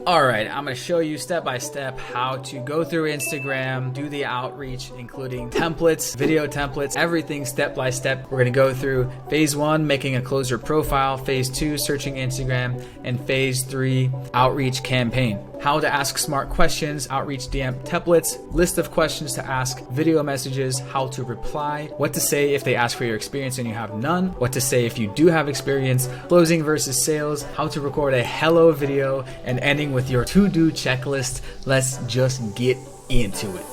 All right, I'm gonna show you step by step how to go through Instagram, do the outreach, including templates, video templates, everything step by step. We're gonna go through phase 1, making a closer profile, phase 2, searching Instagram, and phase 3, outreach campaign. How to ask smart questions, outreach DM templates, list of questions to ask, video messages, how to reply, what to say if they ask for your experience and you have none, what to say if you do have experience, closing versus sales, how to record a hello video, and ending with your to-do checklist. Let's just get into it.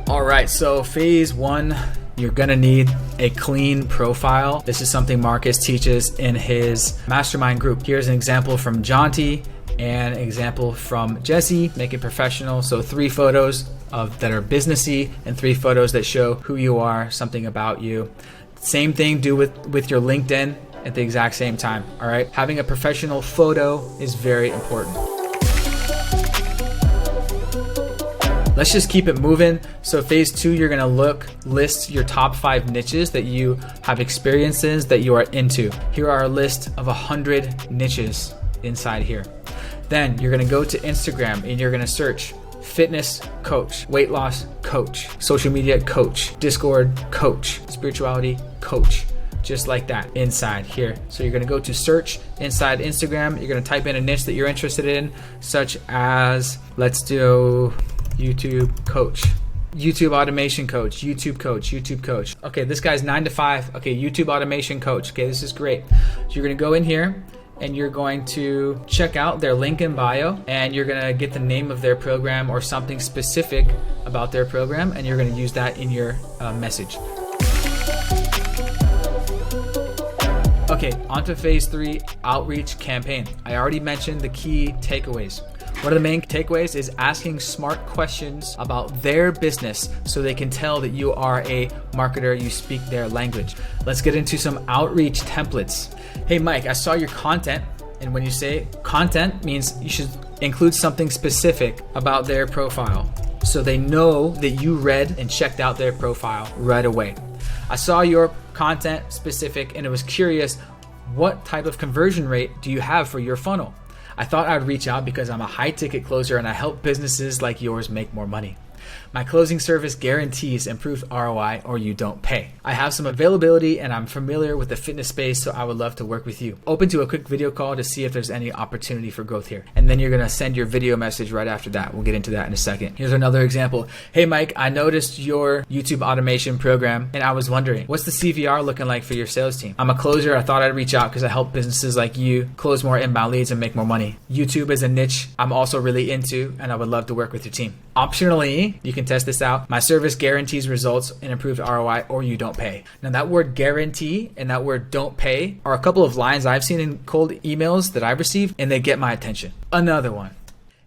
All right, so phase 1, you're gonna need a clean profile. This is something Marcus teaches in his mastermind group. Here's an example from Jonty and an example from Jesse. Make it professional. So 3 photos that are businessy and 3 photos that show who you are, something about you. Same thing, do with your LinkedIn at the exact same time. All right, having a professional photo is very important. Let's just keep it moving. So phase 2, you're gonna list your top 5 niches that you have experiences that you are into. Here are a list of 100 niches inside here. Then you're gonna go to Instagram and you're gonna search fitness coach, weight loss coach, social media coach, Discord coach, spirituality coach, just like that inside here. So you're gonna go to search inside Instagram. You're gonna type in a niche that you're interested in, such as, let's do YouTube coach, YouTube automation coach, YouTube coach, YouTube coach. Okay, this guy's 9 to 5. Okay, YouTube automation coach. Okay, this is great. So you're gonna go in here and you're going to check out their link in bio, and you're gonna get the name of their program or something specific about their program, and you're gonna use that in your message. Okay, on to phase 3, outreach campaign. I already mentioned the key takeaways. One of the main takeaways is asking smart questions about their business so they can tell that you are a marketer, you speak their language. Let's get into some outreach templates. Hey Mike, I saw your content, and when you say content means you should include something specific about their profile so they know that you read and checked out their profile right away. I saw your content specific and I was curious, what type of conversion rate do you have for your funnel? I thought I'd reach out because I'm a high ticket closer and I help businesses like yours make more money. My closing service guarantees improved ROI or you don't pay. I have some availability and I'm familiar with the fitness space, so I would love to work with you. Open to a quick video call to see if there's any opportunity for growth here. And then you're gonna send your video message right after that. We'll get into that in a second. Here's another example. Hey Mike, I noticed your YouTube automation program and I was wondering, what's the CVR looking like for your sales team? I'm a closer. I thought I'd reach out because I help businesses like you close more inbound leads and make more money. YouTube is a niche I'm also really into and I would love to work with your team. Optionally, you can test this out. My service guarantees results and improved ROI or you don't pay. Now that word guarantee and that word don't pay are a couple of lines I've seen in cold emails that I've received and they get my attention. Another one.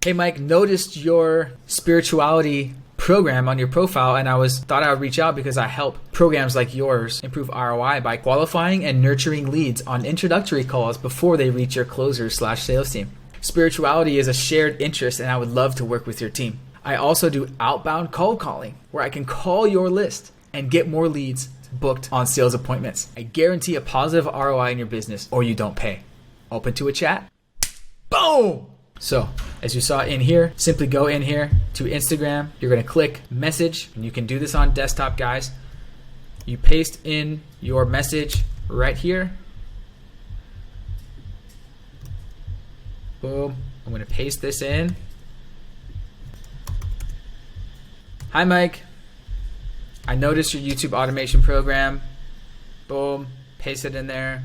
Hey Mike, noticed your spirituality program on your profile and thought I would reach out because I help programs like yours improve ROI by qualifying and nurturing leads on introductory calls before they reach your closer/sales team. Spirituality is a shared interest and I would love to work with your team. I also do outbound cold calling where I can call your list and get more leads booked on sales appointments. I guarantee a positive ROI in your business or you don't pay. Open to a chat. Boom! So as you saw in here, simply go in here to Instagram. You're going to click message and you can do this on desktop, guys. You paste in your message right here. Boom. I'm going to paste this in. Hi Mike, I noticed your YouTube automation program. Boom, paste it in there.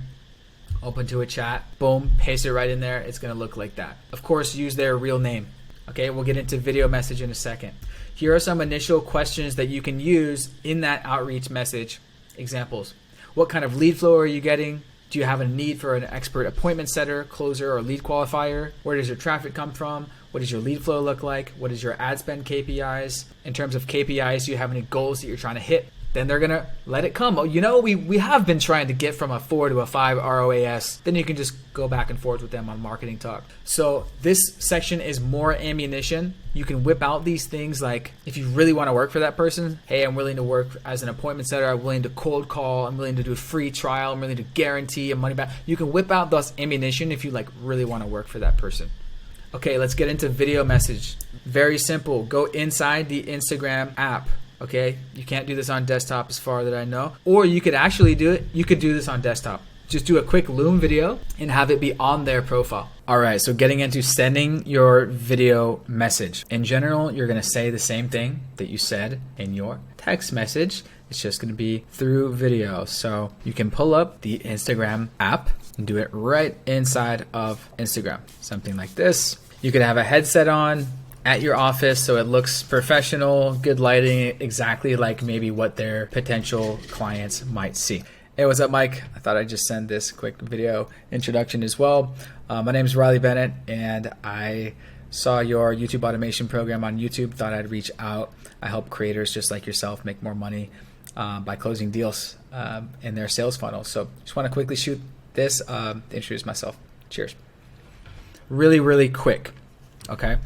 Open to a chat. Boom, paste it right in there. It's gonna look like that. Of course, use their real name. Okay, we'll get into video message in a second. Here are some initial questions that you can use in that outreach message. Examples. What kind of lead flow are you getting? Do you have a need for an expert appointment setter, closer, or lead qualifier? Where does your traffic come from? What does your lead flow look like? What is your ad spend KPIs? In terms of KPIs, do you have any goals that you're trying to hit? then they're going to let it come. Oh, you know, we have been trying to get from a 4 to a 5 ROAS. Then you can just go back and forth with them on marketing talk. So this section is more ammunition. You can whip out these things like if you really want to work for that person, hey, I'm willing to work as an appointment setter. I'm willing to cold call. I'm willing to do a free trial. I'm willing to guarantee a money back. You can whip out those ammunition if you like really want to work for that person. Okay, let's get into video message. Very simple. Go inside the Instagram app. Okay, you can't do this on desktop as far as I know. Or you could actually do it. You could do this on desktop. Just do a quick Loom video and have it be on their profile. All right, so getting into sending your video message. In general, you're gonna say the same thing that you said in your text message. It's just gonna be through video. So you can pull up the Instagram app and do it right inside of Instagram. Something like this. You could have a headset on at your office so it looks professional, good lighting, exactly like maybe what their potential clients might see. Hey, what's up, Mike? I thought I'd just send this quick video introduction as well. My name is Riley Bennett, and I saw your YouTube automation program on YouTube, thought I'd reach out. I help creators just like yourself make more money by closing deals in their sales funnel. So just want to quickly shoot this to introduce myself. Cheers. Really, really quick, okay?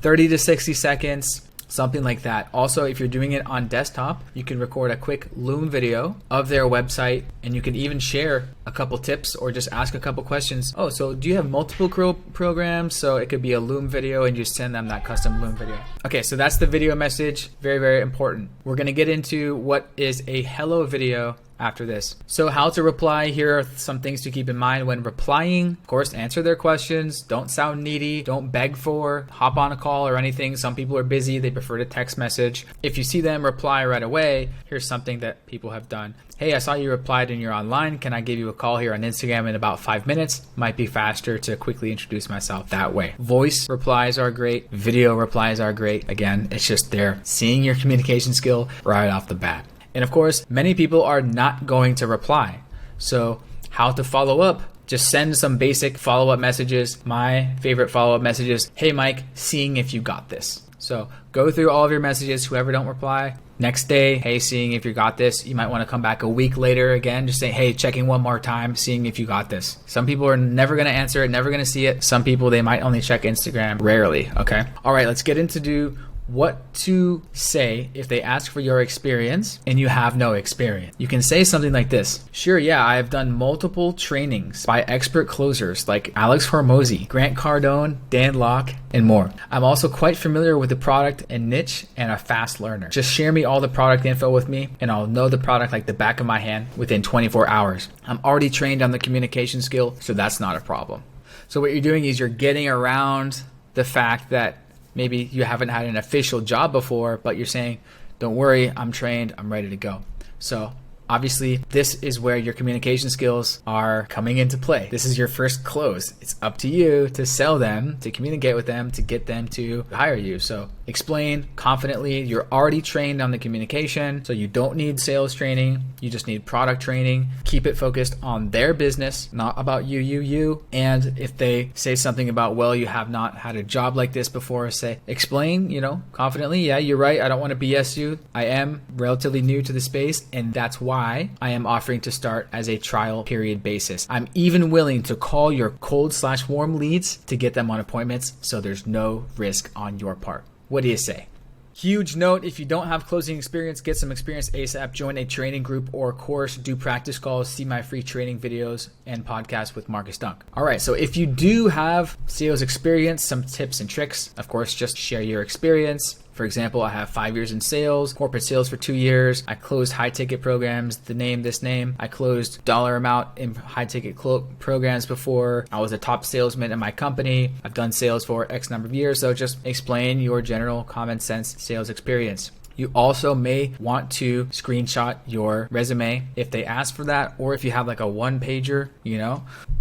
30 to 60 seconds, something like that. Also, if you're doing it on desktop, you can record a quick Loom video of their website, and you can even share a couple tips or just ask a couple questions. Oh, so do you have multiple programs? So it could be a Loom video and you send them that custom Loom video. Okay, so that's the video message. Very, very important. We're gonna get into what is a hello video after this. So how to reply, here are some things to keep in mind when replying. Of course, answer their questions. Don't sound needy. Don't beg for, hop on a call or anything. Some people are busy. They prefer to text message. If you see them reply right away, here's something that people have done. Hey, I saw you replied and you're online. Can I give you a call here on Instagram in about 5 minutes? Might be faster to quickly introduce myself that way. Voice replies are great. Video replies are great. Again, it's just they're seeing your communication skill right off the bat. And of course, many people are not going to reply. So how to follow up? Just send some basic follow-up messages. My favorite follow-up messages, hey Mike, seeing if you got this. So go through all of your messages, whoever don't reply. Next day, hey, seeing if you got this. You might want to come back a week later again, just say, hey, checking one more time, seeing if you got this. Some people are never going to answer it, never going to see it. Some people, they might only check Instagram rarely, okay? All right, let's get into what to say if they ask for your experience and you have no experience. You can say something like this. Sure, yeah, I have done multiple trainings by expert closers like Alex Hormozy, Grant Cardone, Dan Locke, and more. I'm also quite familiar with the product and niche and a fast learner. Just share me all the product info with me and I'll know the product like the back of my hand within 24 hours. I'm already trained on the communication skill, so that's not a problem. So what you're doing is you're getting around the fact that maybe you haven't had an official job before, but you're saying, don't worry, I'm trained, I'm ready to go. So obviously, this is where your communication skills are coming into play. This is your first close. It's up to you to sell them, to communicate with them, to get them to hire you. So explain confidently. You're already trained on the communication, so you don't need sales training. You just need product training. Keep it focused on their business, not about you. And if they say something about, well, you have not had a job like this before, say, explain, confidently. Yeah, you're right. I don't want to BS you. I am relatively new to the space, and that's why I am offering to start as a trial period basis. I'm even willing to call your cold/warm leads to get them on appointments, so there's no risk on your part. What do you say? Huge note, if you don't have closing experience, get some experience ASAP. Join a training group or course, do practice calls, see my free training videos and podcasts with Marcus Dunk. All right, so if you do have sales experience, some tips and tricks, of course, just share your experience. For example, I have 5 years in sales, corporate sales for 2 years. I closed high ticket programs, this name. I closed dollar amount in high ticket programs before. I was a top salesman in my company. I've done sales for X number of years. So just explain your general common sense sales experience. You also may want to screenshot your resume if they ask for that, or if you have like a one pager,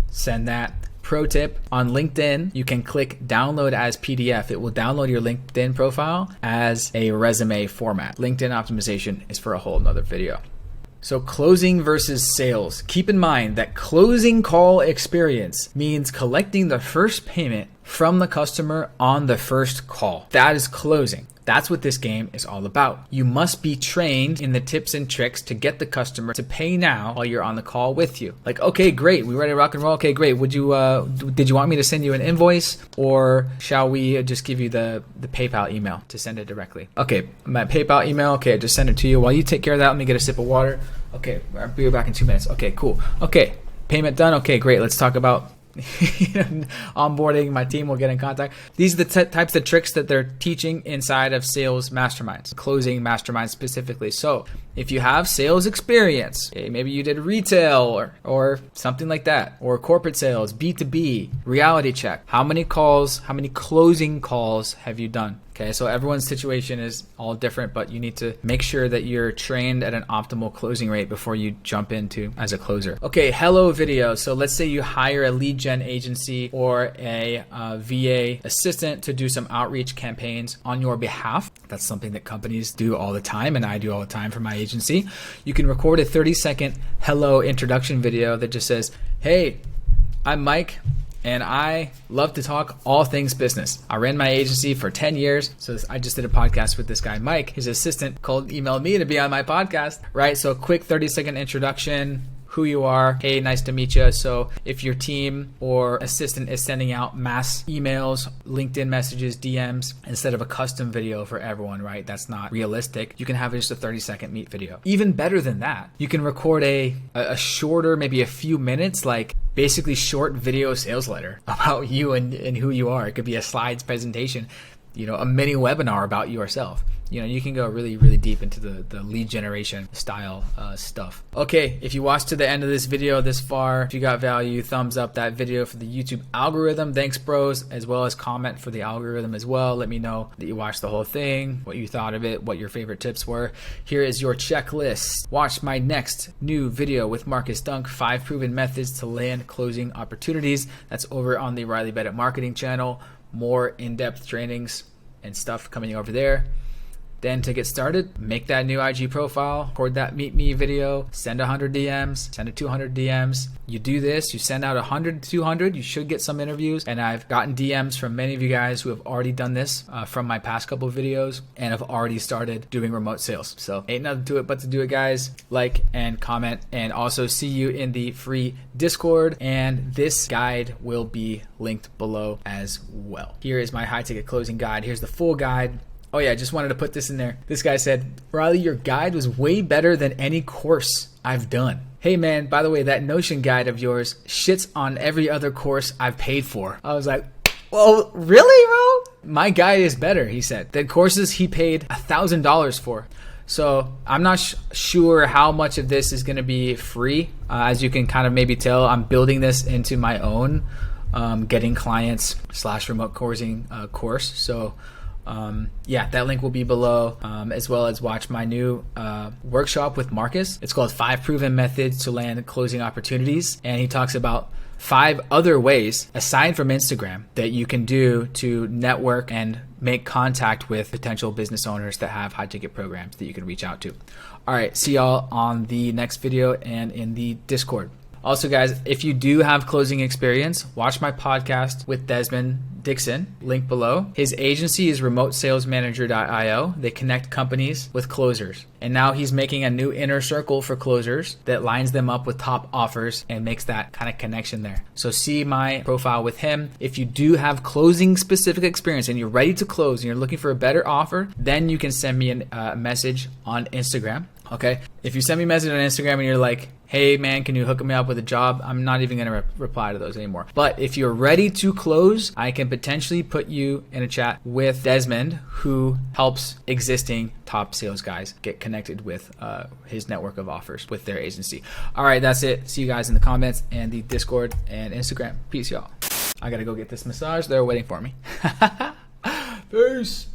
send that. Pro tip, on LinkedIn, you can click download as PDF. It will download your LinkedIn profile as a resume format. LinkedIn optimization is for a whole nother video. So closing versus sales. Keep in mind that closing call experience means collecting the first payment from the customer on the first call. That is closing. That's what this game is all about. You must be trained in the tips and tricks to get the customer to pay now while you're on the call with you. Like, okay, great, we ready to rock and roll? Okay, great. Did you want me to send you an invoice, or shall we just give you the PayPal email to send it directly? Okay, my PayPal email. Okay, I just send it to you. While you take care of that, let me get a sip of water. Okay, I'll be back in 2 minutes. Okay, cool. Okay, payment done. Okay, great. Let's talk about onboarding. My team will get in contact. These are the types of tricks that they're teaching inside of sales masterminds, closing masterminds specifically. So if you have sales experience, okay, maybe you did retail or something like that, or corporate sales, B2B, reality check. How many closing calls have you done? Okay, so everyone's situation is all different, but you need to make sure that you're trained at an optimal closing rate before you jump into as a closer. Okay, hello video. So let's say you hire a lead gen agency or a VA assistant to do some outreach campaigns on your behalf. That's something that companies do all the time, and I do all the time for my agency. You can record a 30-second hello introduction video that just says, "Hey, I'm Mike, and I love to talk all things business. I ran my agency for 10 years. So I just did a podcast with this guy, Mike. His assistant emailed me to be on my podcast, right? So a quick 30-second introduction, who you are. Hey, nice to meet you. So if your team or assistant is sending out mass emails, LinkedIn messages, DMs, instead of a custom video for everyone, right? That's not realistic. You can have just a 30-second meet video. Even better than that, you can record a shorter, maybe a few minutes, like basically short video sales letter about you and who you are. It could be a slides presentation, a mini webinar about yourself. You can go really, really deep into the lead generation style stuff. Okay, if you watched to the end of this video this far, if you got value, thumbs up that video for the YouTube algorithm. Thanks, bros, as well as comment for the algorithm as well. Let me know that you watched the whole thing, what you thought of it, what your favorite tips were. Here is your checklist. Watch my next new video with Marcus Dunk, 5 proven methods to land closing opportunities. That's over on the Riley Bennett Marketing channel. More in-depth trainings and stuff coming over there. Then to get started, make that new IG profile, record that meet me video, send 100 DMs, send it 200 DMs. You do this, you send out 100 to 200, you should get some interviews. And I've gotten DMs from many of you guys who have already done this from my past couple of videos and have already started doing remote sales. So ain't nothing to it but to do it, guys. Like and comment, and also see you in the free Discord. And this guide will be linked below as well. Here is my high ticket closing guide. Here's the full guide. Oh yeah, I just wanted to put this in there. This guy said, "Riley, your guide was way better than any course I've done. Hey man, by the way, that Notion guide of yours shits on every other course I've paid for." I was like, well, really, bro? My guide is better, he said, than courses he paid $1,000 for. So I'm not sure how much of this is going to be free. As you can kind of maybe tell, I'm building this into my own getting clients / remote coursing course. So yeah, that link will be below, as well as watch my new workshop with Marcus. It's called 5 Proven Methods to Land Closing Opportunities. And he talks about 5 other ways, aside from Instagram, that you can do to network and make contact with potential business owners that have high ticket programs that you can reach out to. All right, see y'all on the next video and in the Discord. Also, guys, if you do have closing experience, watch my podcast with Desmond Dixon, link below. His agency is remotesalesmanager.io. They connect companies with closers. And now he's making a new inner circle for closers that lines them up with top offers and makes that kind of connection there. So see my profile with him. If you do have closing specific experience and you're ready to close and you're looking for a better offer, then you can send me a message on Instagram. Okay. If you send me a message on Instagram and you're like, "Hey man, can you hook me up with a job?" I'm not even going to reply to those anymore. But if you're ready to close, I can potentially put you in a chat with Desmond, who helps existing top sales guys get connected with his network of offers with their agency. All right, that's it. See you guys in the comments and the Discord and Instagram. Peace, y'all. I got to go get this massage. They're waiting for me. Peace.